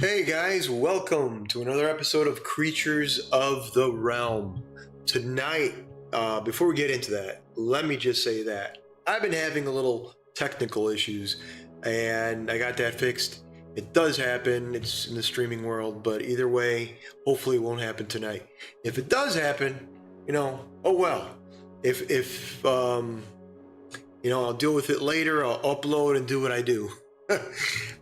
Hey guys, welcome to another episode of Creatures of the Realm. Tonight, before we get into that, let me just say that I've been having a little technical issues and I got that fixed. It does happen, it's in the streaming world, but either way, hopefully it won't happen tonight. If it does happen, oh well. If I'll deal with it later, I'll upload and do what I do.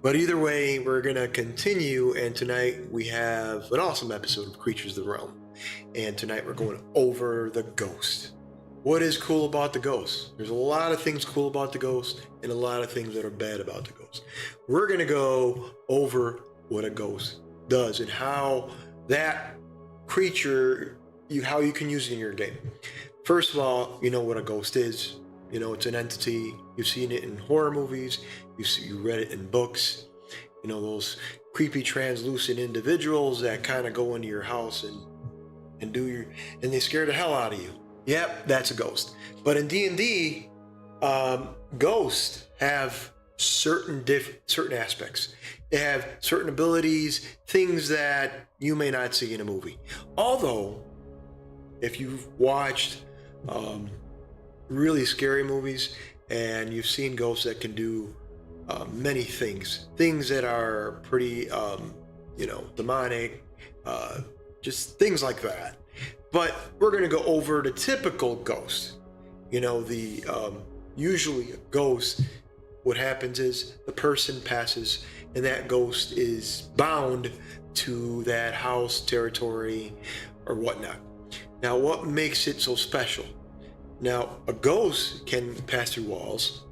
But either way, we're gonna continue, and tonight we have an awesome episode of Creatures of the Realm. And tonight we're going over the ghost. What is cool about the ghost? There's a lot of things cool about the ghost and a lot of things that are bad about the ghost. We're gonna go over what a ghost does and how that creature, how you can use it in your game. First of all, you know what a ghost is. It's an entity. You've seen it in horror movies. You read it in books. Those creepy translucent individuals that kind of go into your house and they scare the hell out of you. Yep, that's a ghost. But in D&D, ghosts have certain aspects. They have certain abilities, things that you may not see in a movie. Although, if you've watched really scary movies and you've seen ghosts that can do many things that are pretty demonic, just things like that. But we're going to go over the typical ghost. Usually a ghost, what happens is the person passes and that ghost is bound to that house, territory, or whatnot. Now, what makes it so special? Now, a ghost can pass through walls.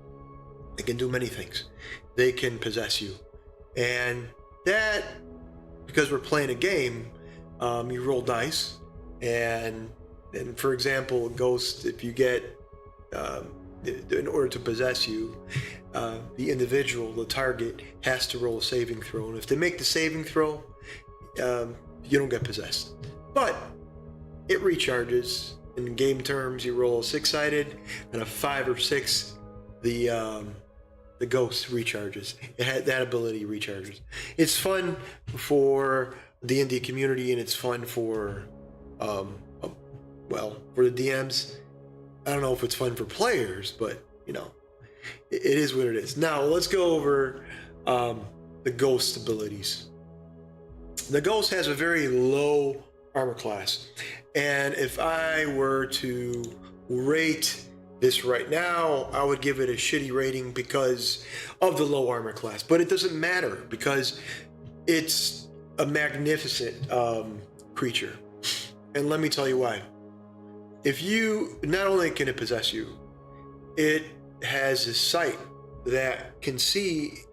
They can do many things. They can possess you. And that, because we're playing a game, you roll dice. And for example, a ghost, if you get, in order to possess you, the individual, the target, has to roll a saving throw. And if they make the saving throw, you don't get possessed. But it recharges. In game terms, you roll a 6-sided, and a 5 or 6, the ghost recharges. That ability recharges. It's fun for the D&D community, and it's fun for for the DMs. I don't know if it's fun for players, but it is what it is. Now let's go over the ghost abilities. The ghost has a very low armor class, and if I were to rate this right now, I would give it a shitty rating because of the low armor class. But it doesn't matter because it's a magnificent creature, and let me tell you why. If you, not only can it possess you, it has a sight that can see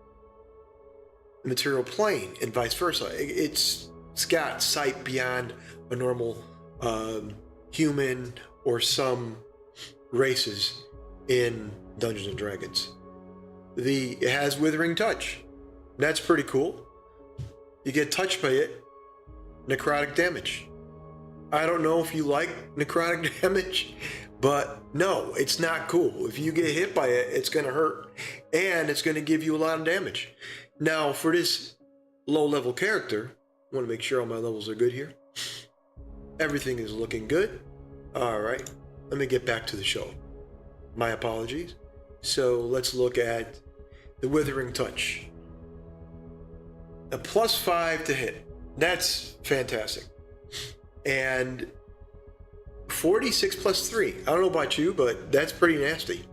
the material plane and vice versa. It's got sight beyond a normal human or some races in Dungeons and Dragons. It has withering touch. That's pretty cool. You get touched by it, necrotic damage. I don't know if you like necrotic damage, but no, it's not cool. If you get hit by it, it's going to hurt, and it's going to give you a lot of damage. Now, for this low-level character, I want to make sure all my levels are good here. Everything is looking good. All right, let me get back to the show. My apologies. So let's look at the Withering Touch. A +5 to hit. That's fantastic. And 46 + 3. I don't know about you, but that's pretty nasty.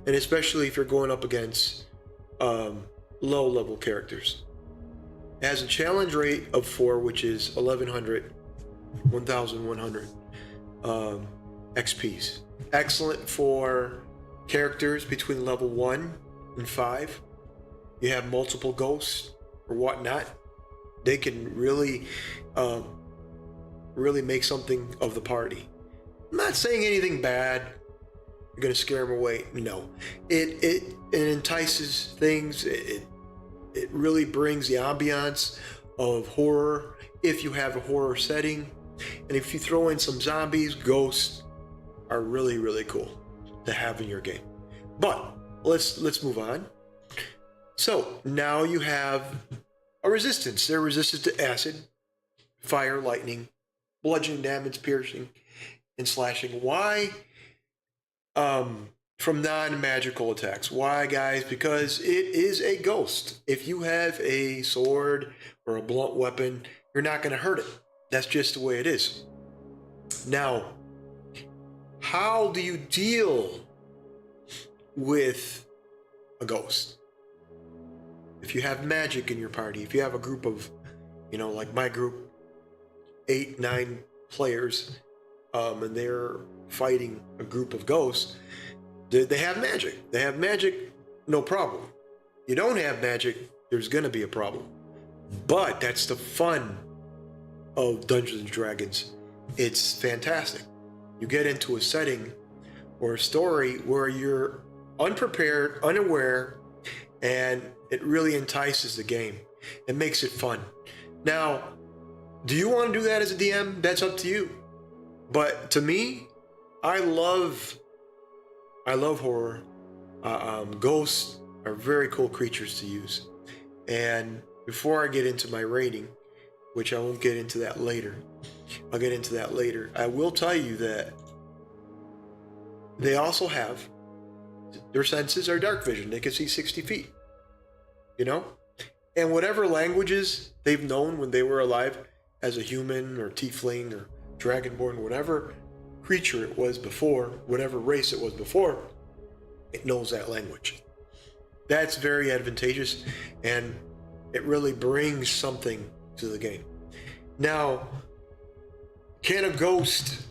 And especially if you're going up against low-level characters. It has a challenge rate of 4, which is 1100 XPs. Excellent for characters between level 1 and 5. You have multiple ghosts or whatnot. They can really make something of the party. I'm not saying anything bad. You're gonna scare them away. No, it entices things. It really brings the ambiance of horror if you have a horror setting. And if you throw in some zombies, ghosts are really, really cool to have in your game. But let's move on. So now you have a resistance. They're resistant to acid, fire, lightning, bludgeoning damage, piercing, and slashing. Why? From non-magical attacks. Why, guys? Because it is a ghost. If you have a sword or a blunt weapon, you're not going to hurt it. That's just the way it is. Now, how do you deal with a ghost? If you have magic in your party, if you have a group of, like my group, 8, 9 players, and they're fighting a group of ghosts, they have magic. They have magic, no problem. You don't have magic, there's going to be a problem. But that's the fun of Dungeons and Dragons. It's fantastic. You get into a setting or a story where you're unprepared, unaware, and it really entices the game. It makes it fun. Now, do you want to do that as a DM? That's up to you. But to me, I love horror. Ghosts are very cool creatures to use. And before I get into my rating, which I won't get into that later, I'll get into that later. I will tell you that they also have, their senses are dark vision. They can see 60 feet, And whatever languages they've known when they were alive as a human or tiefling or dragonborn, whatever creature it was before, whatever race it was before, it knows that language. That's very advantageous, and it really brings something to the game. Now, can a ghost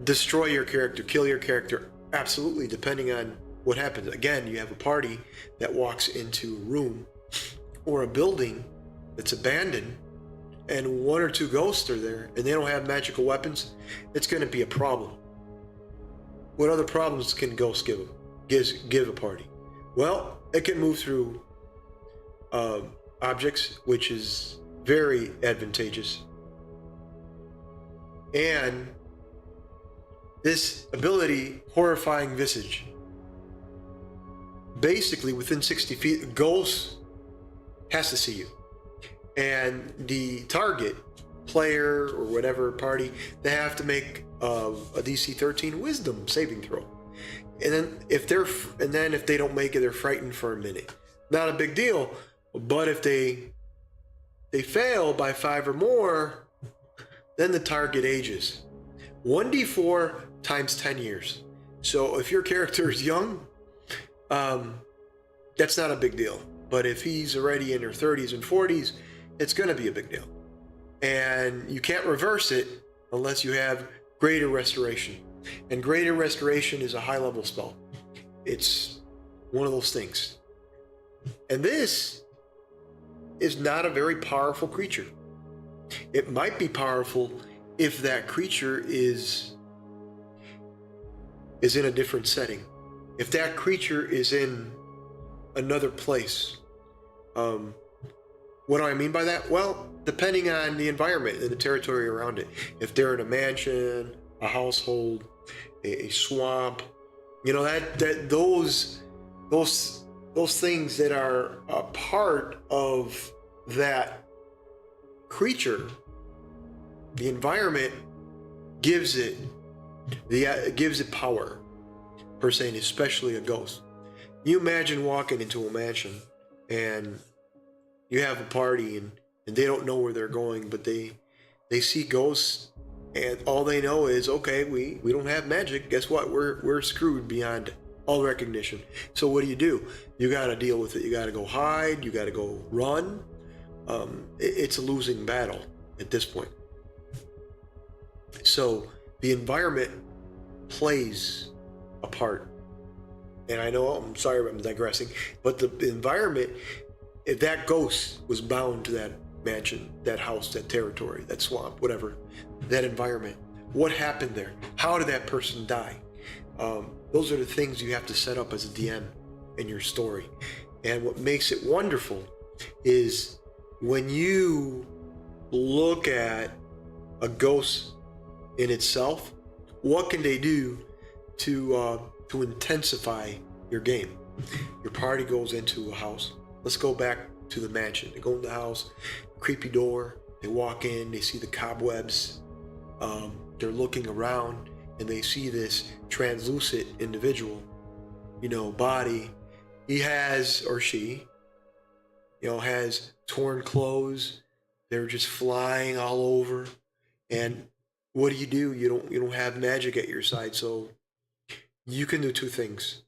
destroy your character, kill your character? Absolutely, depending on what happens. Again, you have a party that walks into a room or a building that's abandoned, and 1 or 2 ghosts are there, and they don't have magical weapons. It's going to be a problem. What other problems can ghosts give a party? Well, it can move through objects, which is very advantageous. And this ability, Horrifying Visage. Basically, within 60 feet, a ghost has to see you. And the target, player or whatever party, they have to make a DC 13 Wisdom saving throw. And then if they don't make it, they're frightened for a minute. Not a big deal, but if they fail by 5 or more, then the target ages. 1d4 times 10 years. So if your character is young, that's not a big deal. But if he's already in her 30s and 40s, it's going to be a big deal. And you can't reverse it unless you have Greater Restoration. And Greater Restoration is a high-level spell. It's one of those things. And this is not a very powerful creature. It might be powerful if that creature is in a different setting. If that creature is in another place. What do I mean by that? Well, depending on the environment and the territory around it. If they're in a mansion, a household, a swamp, those things that are a part of that creature, the environment gives it power, per se, and especially a ghost. You imagine walking into a mansion and you have a party and they don't know where they're going, but they see ghosts, and all they know is, okay, we don't have magic. Guess what? We're screwed beyond all recognition. So what do? You got to deal with it. You got to go hide. You got to go run. It's a losing battle at this point. So the environment plays a part. And I know, I'm sorry, I'm digressing, but the environment, if that ghost was bound to that mansion, that house, that territory, that swamp, whatever, that environment, what happened there? How did that person die? Those are the things you have to set up as a DM in your story. And what makes it wonderful is when you look at a ghost in itself, what can they do to intensify your game? Your party goes into a house, let's go back to the mansion. They go in the house, creepy door. They walk in, they see the cobwebs. They're looking around and they see this translucent individual, body. He has, or she, has torn clothes. They're just flying all over. And what do? You don't have magic at your side, so you can do two things.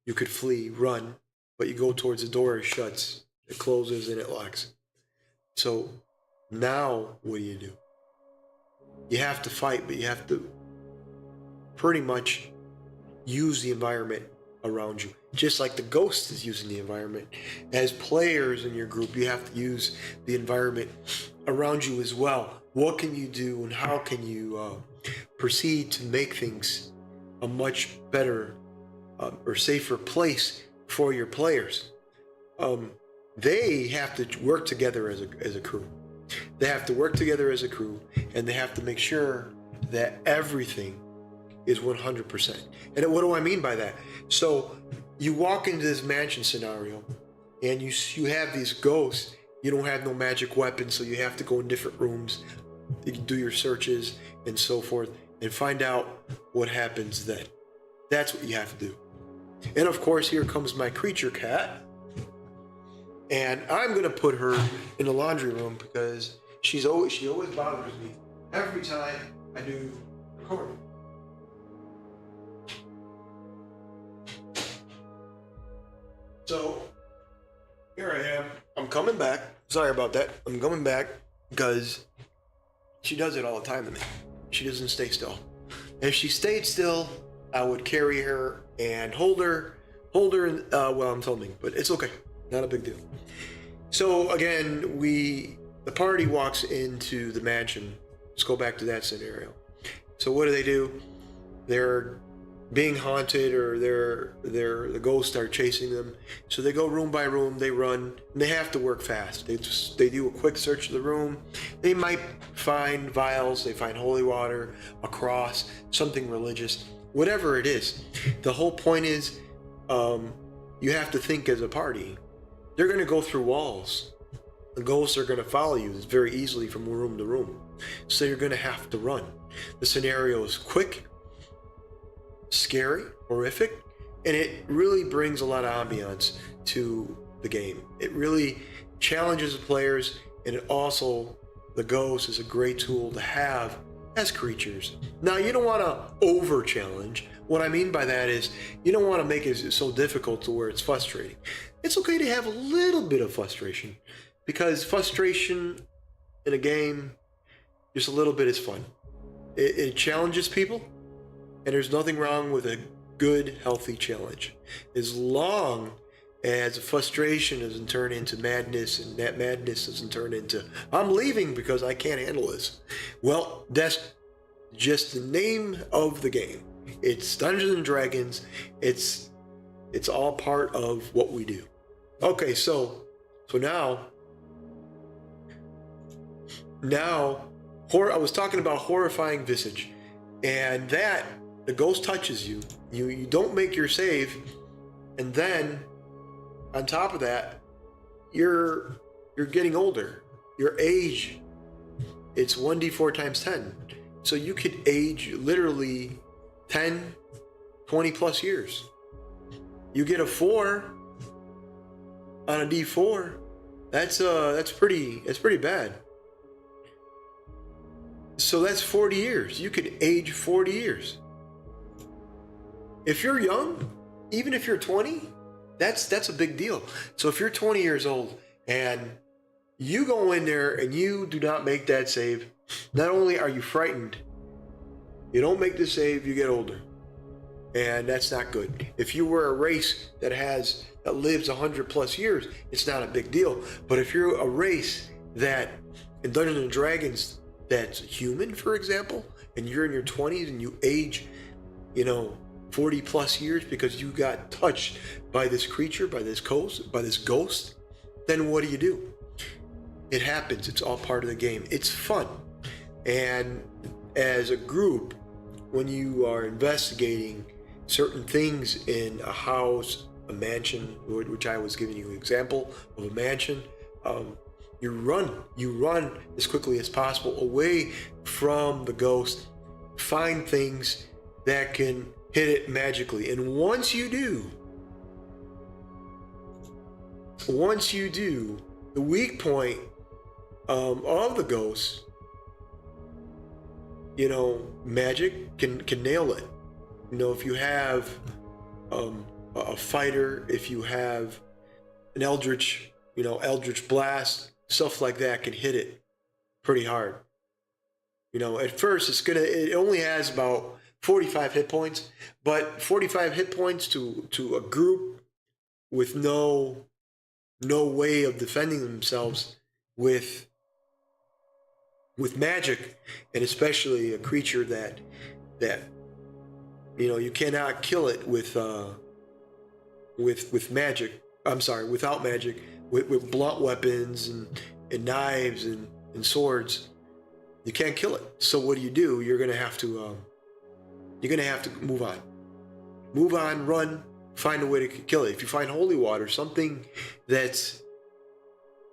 You could flee, run, but you go towards the door, it shuts, it closes, and it locks. So now what do? You have to fight, but you have to pretty much use the environment around you, just like the ghost is using the environment. As players in your group, you have to use the environment around you as well. What can you do, and how can you proceed to make things a much better or safer place for your players? They have to work together as a crew. They have to work together as a crew, and they have to make sure that everything is 100%. And what do I mean by that? So you walk into this mansion scenario, and you have these ghosts. You don't have no magic weapons, so you have to go in different rooms. You can do your searches and so forth, and find out what happens then. That's what you have to do. And of course, here comes my creature cat. And I'm gonna put her in the laundry room because she always bothers me every time I do recording. So here I am. I'm coming back. Sorry about that. I'm coming back because she does it all the time to me. She doesn't stay still. If she stayed still, I would carry her and hold her while I'm filming, but it's okay. Not a big deal. So again, the party walks into the mansion. Let's go back to that scenario. So what do? They're being haunted, or the ghosts are chasing them. So they go room by room, they run, and they have to work fast. They do a quick search of the room. They might find vials, they find holy water, a cross, something religious, whatever it is. The whole point is, you have to think as a party. They're going to go through walls. The ghosts are going to follow you very easily from room to room. So you're going to have to run. The scenario is quick, scary, horrific, and it really brings a lot of ambiance to the game. It really challenges the players, and it also, the ghost is a great tool to have as creatures. Now, you don't want to over challenge. What I mean by that is, you don't want to make it so difficult to where it's frustrating. It's okay to have a little bit of frustration, because frustration in a game, just a little bit, is fun. It challenges people, and there's nothing wrong with a good, healthy challenge. As long as the frustration doesn't turn into madness, and that madness doesn't turn into, I'm leaving because I can't handle this. Well, that's just the name of the game. It's Dungeons and Dragons. It's all part of what we do. Okay, so now I was talking about horrifying visage, and that the ghost touches you. You don't make your save, and then on top of that, you're getting older. Your age, it's 1d4 times 10. So you could age literally 10, 20 plus years. You get a 4 on a d4. That's pretty bad. So that's 40 years. You could age 40 years. If you're young, even if you're 20, that's a big deal. So if you're 20 years old and you go in there and you do not make that save, not only are you frightened, you don't make the save, you get older. And that's not good. If you were a race that lives 100 plus years, it's not a big deal. But if you're a race that in Dungeons and Dragons that's human, for example, and you're in your 20s and you age, 40 plus years because you got touched by this creature, by this ghost, then what do? It happens. It's all part of the game. It's fun. And as a group, when you are investigating certain things in a house a mansion, which I was giving you an example of a mansion, you run as quickly as possible away from the ghost, find things that can hit it magically. And once you do, the weak point of the ghost, magic can nail it. If you have a fighter, if you have an eldritch blast, stuff like that can hit it pretty hard. At first it only has about 45 hit points, but 45 hit points to a group with no way of defending themselves with magic, and especially a creature that you cannot kill it with magic. I'm sorry, without magic, with blunt weapons and knives and swords. You can't kill it. So what do? You're gonna have to move on, run, find a way to kill it. If you find holy water, something that's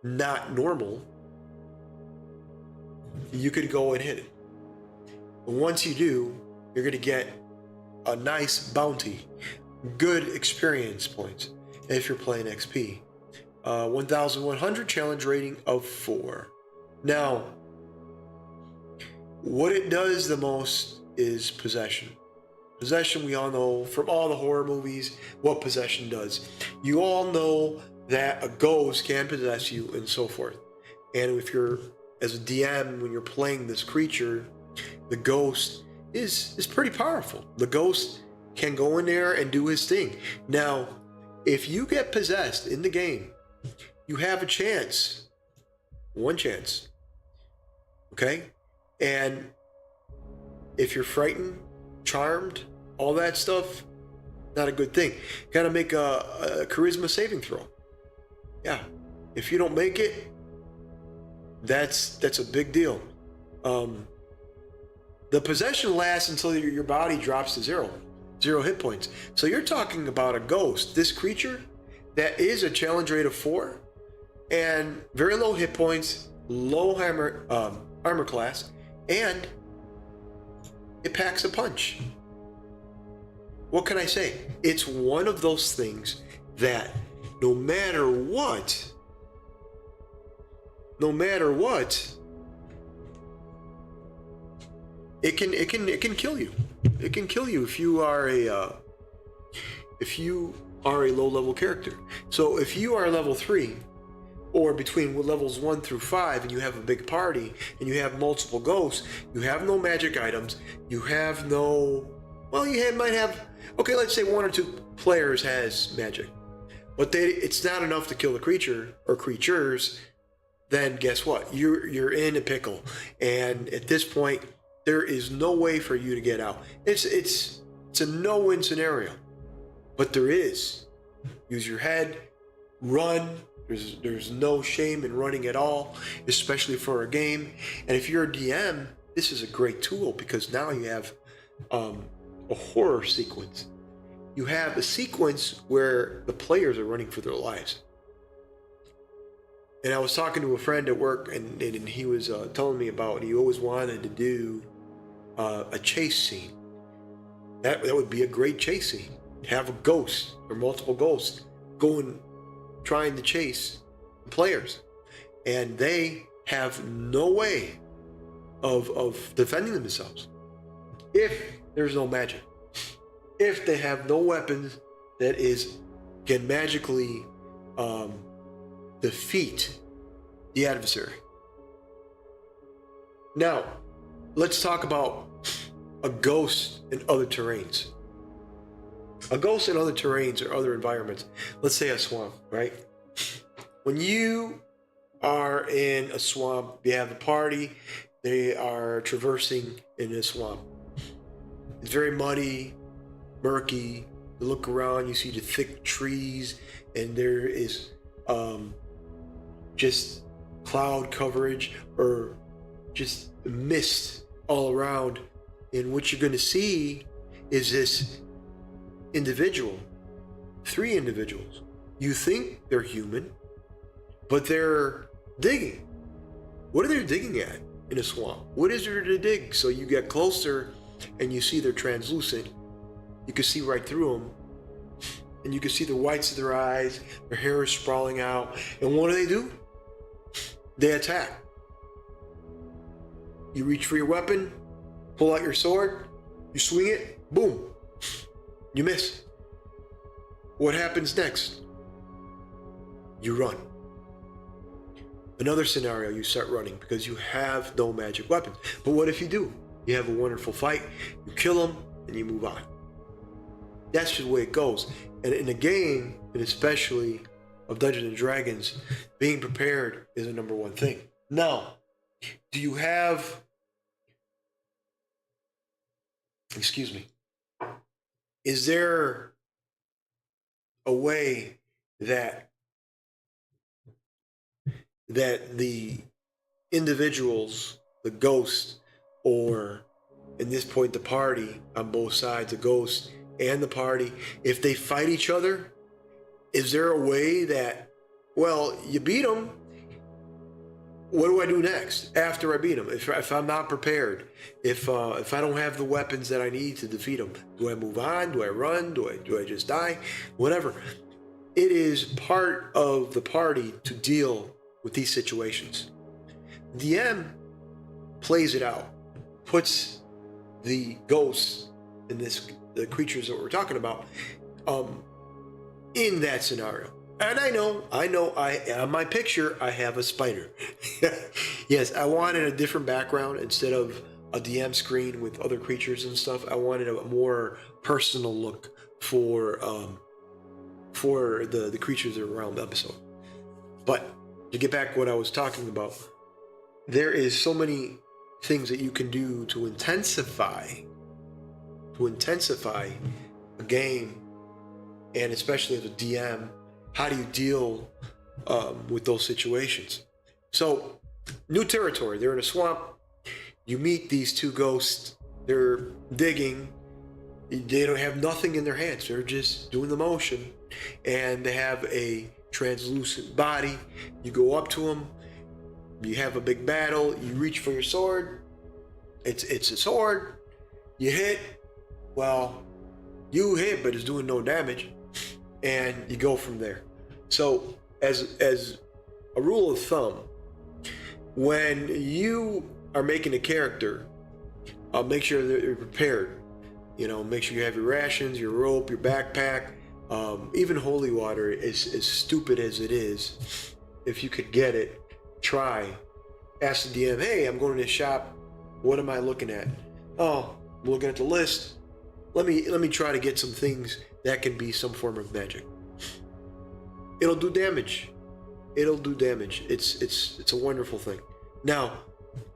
not normal, you could go and hit it. And once you do, you're gonna get a nice bounty, good experience points if you're playing XP. 1,100 challenge rating of 4. Now, what it does the most is possession. Possession, we all know from all the horror movies what possession does. You all know that a ghost can possess you and so forth. And if you're, as a DM, when you're playing this creature, the ghost is pretty powerful. The ghost can go in there and do his thing. Now, if you get possessed in the game, you have a chance. One chance. Okay? And if you're frightened, charmed, all that stuff, not a good thing. Gotta make a charisma saving throw. Yeah. If you don't make it, that's a big deal. The possession lasts until your body drops to zero hit points. So you're talking about a ghost, this creature that is a challenge rate of 4 and very low hit points, low armor class, and it packs a punch. What can I say? It's one of those things that no matter what, it can kill you. It can kill you if you are a low level character. So if you are level 3 or between levels 1 through 5 and you have a big party and you have multiple ghosts, you have no magic items, you have no, well, might have, okay, let's say 1 or 2 players has magic, but it's not enough to kill the creature or creatures, then guess what? You're in a pickle. And at this point, there is no way for you to get out. It's a no-win scenario, but there is. Use your head, run. There's no shame in running at all, especially for a game. And if you're a DM, this is a great tool because now you have a horror sequence. You have a sequence where the players are running for their lives. And I was talking to a friend at work, and he was telling me about he always wanted to do a chase scene. That would be a great chase scene. Have a ghost or multiple ghosts trying to chase the players, and they have no way of defending themselves if there's no magic. If they have no weapons that can magically defeat the adversary. Now, let's talk about a ghost in other terrains. A ghost in other terrains or other environments. Let's say a swamp, right? When you are in a swamp, you have a party, they are traversing in a swamp. It's very muddy, murky. You look around, you see the thick trees, and there is just cloud coverage or just mist all around. And what you're going to see is this individual 3 individuals. You think they're human, but they're digging. What are they digging at in a swamp? What is there to dig? So you get closer and you see they're translucent. You can see right through them. And you can see the whites of their eyes. Their hair is sprawling out. And what do? They attack. You reach for your weapon, pull out your sword, you swing it, boom. You miss. What happens next? You run. Another scenario, you start running because you have no magic weapons. But what if you do? You have a wonderful fight, you kill them, and you move on. That's just the way it goes. And in a game, and especially of Dungeons and Dragons, being prepared is the number one thing. Now, do you have, excuse me, is there a way that the individuals, the ghost, or in this point the party on both sides, the ghost and the party, if they fight each other, is there a way that, well, you beat them, what do I do next after I beat them? If I'm not prepared, if I don't have the weapons that I need to defeat them, do I move on? Do I run? Do I just die? Whatever. It is part of the party to deal with these situations. DM plays it out, puts the ghosts in the creatures that we're talking about, in that scenario. And I know, on my picture, I have a spider. Yes, I wanted a different background instead of a DM screen with other creatures and stuff. I wanted a more personal look for the creatures that are around the episode. But to get back to what I was talking about, there is so many things that you can do to intensify a game, and especially as a DM, how do you deal with those situations? So, new territory. They're in a swamp. You meet these 2 ghosts. They're digging. They don't have nothing in their hands. They're just doing the motion, and they have a translucent body. You go up to them. You have a big battle. You reach for your sword. It's a sword. You hit. Well, you hit, but it's doing no damage, and you go from there. So, as a rule of thumb, when you are making a character, make sure that you're prepared. You know, make sure you have your rations, your rope, your backpack, even holy water. As stupid as it is, if you could get it, try. Ask the DM, hey, I'm going to this shop. What am I looking at? Oh, I'm looking at the list. Let me try to get some things that can be some form of magic. It'll do damage. It's a wonderful thing. Now,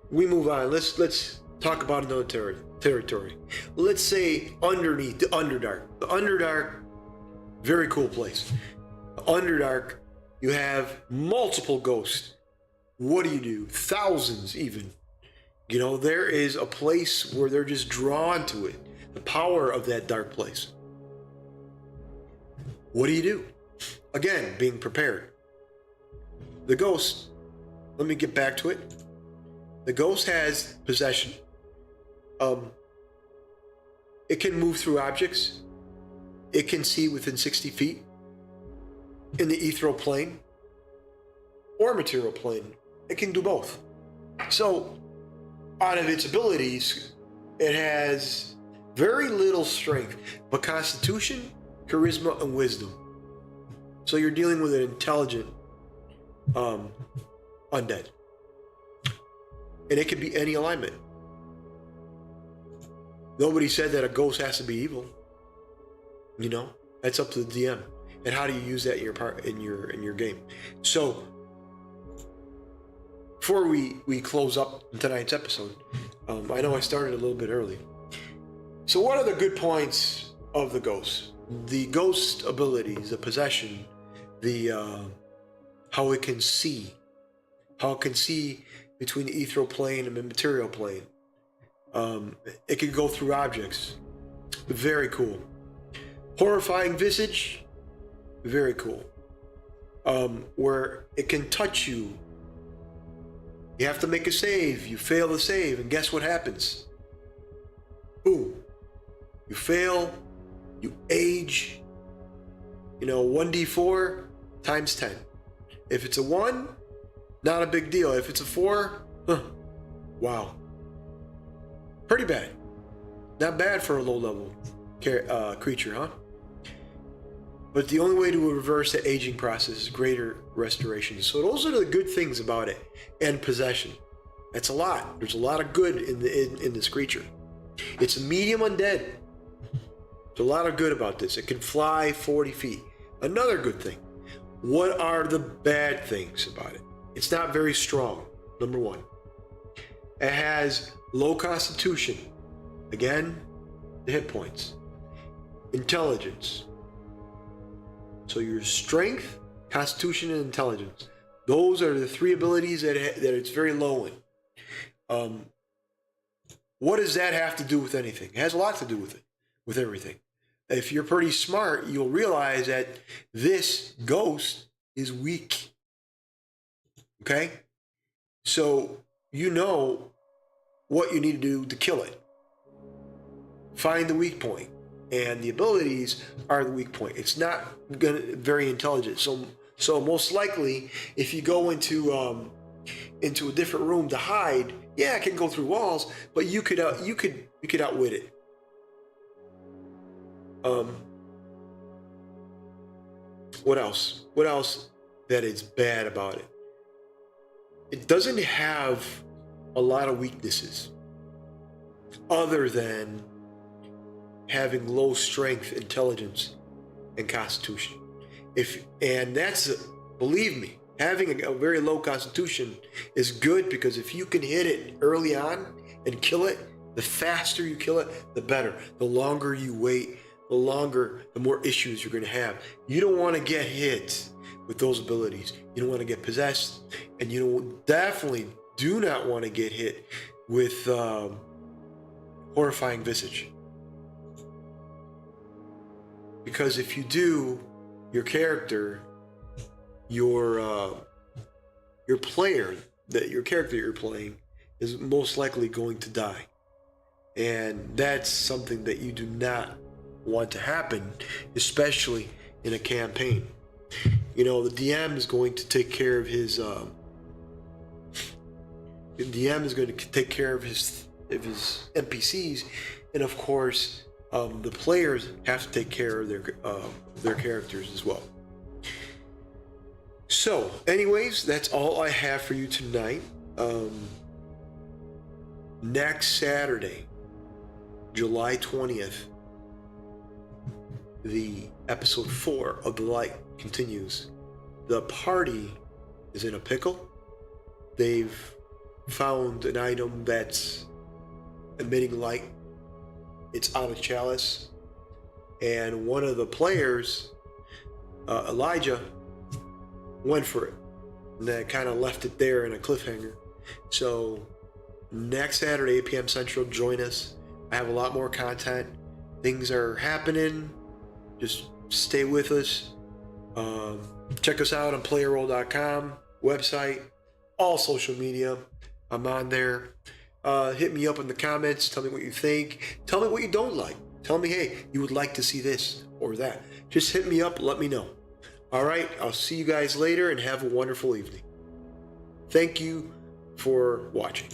we move on. Let's talk about another territory. Let's say underneath the Underdark. The Underdark, very cool place. The Underdark, you have multiple ghosts. What do? Thousands even. You know, there is a place where they're just drawn to it. The power of that dark place. What do? Again, being prepared. The ghost, let me get back to it. The ghost has possession. It can move through objects. It can see within 60 feet in the ethereal plane or material plane. It can do both. So, out of its abilities, it has very little strength, but constitution, charisma, and wisdom. So you're dealing with an intelligent undead. And it could be any alignment. Nobody said that a ghost has to be evil. You know, that's up to the DM. And how do you use that in your game? So before we close up tonight's episode, I know I started a little bit early. So what are the good points of the ghost? The ghost abilities, the possession, the how it can see between the ethereal plane and the material plane. It can go through objects. Very cool. Horrifying visage. Very cool. Where it can touch you. You have to make a save. You fail the save, and guess what happens? Boom. You fail. You age. 1d4 times 10. If it's a 1, not a big deal. If it's a 4, wow. Pretty bad. Not bad for a low-level creature, huh? But the only way to reverse the aging process is greater restoration. So those are the good things about it. And possession. That's a lot. There's a lot of good in this creature. It's a medium undead. There's a lot of good about this. It can fly 40 feet. Another good thing. What are the bad things about it? It's not very strong, number one. It has low constitution. Again, the hit points. Intelligence. So your strength, constitution, and intelligence. Those are the 3 abilities that it's very low in. What does that have to do with anything? It has a lot to do with it, with everything. If you're pretty smart, you'll realize that this ghost is weak. Okay? So you know what you need to do to kill it. Find the weak point. And the abilities are the weak point. It's not very intelligent. So most likely, if you go into a different room to hide, yeah, it can go through walls, but you could outwit it. What else? What else that is bad about it? It doesn't have a lot of weaknesses, other than having low strength, intelligence, and constitution. Believe me, having a very low constitution is good, because if you can hit it early on and kill it, the faster you kill it, the better. The longer you wait, the more issues you're going to have. You don't want to get hit with those abilities. You don't want to get possessed, and you definitely do not want to get hit with horrifying visage. Because if you do, your character, your player, your character you're playing, is most likely going to die. And that's something that you do not want to happen, especially in a campaign. The DM is going to take care of his NPCs, and of course the players have to take care of their characters as well. So anyways, that's all I have for you tonight. Next Saturday, July 20th, the episode 4 of The Light continues. The party is in a pickle. They've found an item that's emitting light. It's on a chalice, and one of the players, Elijah, went for it, and that kind of left it there in a cliffhanger. So next Saturday, 8 p.m. Central, join us. I have a lot more content. Things are happening. Just stay with us. Check us out on Playerole.com, website, all social media. I'm on there. Hit me up in the comments. Tell me what you think. Tell me what you don't like. Tell me, hey, you would like to see this or that. Just hit me up. Let me know. All right. I'll see you guys later, and have a wonderful evening. Thank you for watching.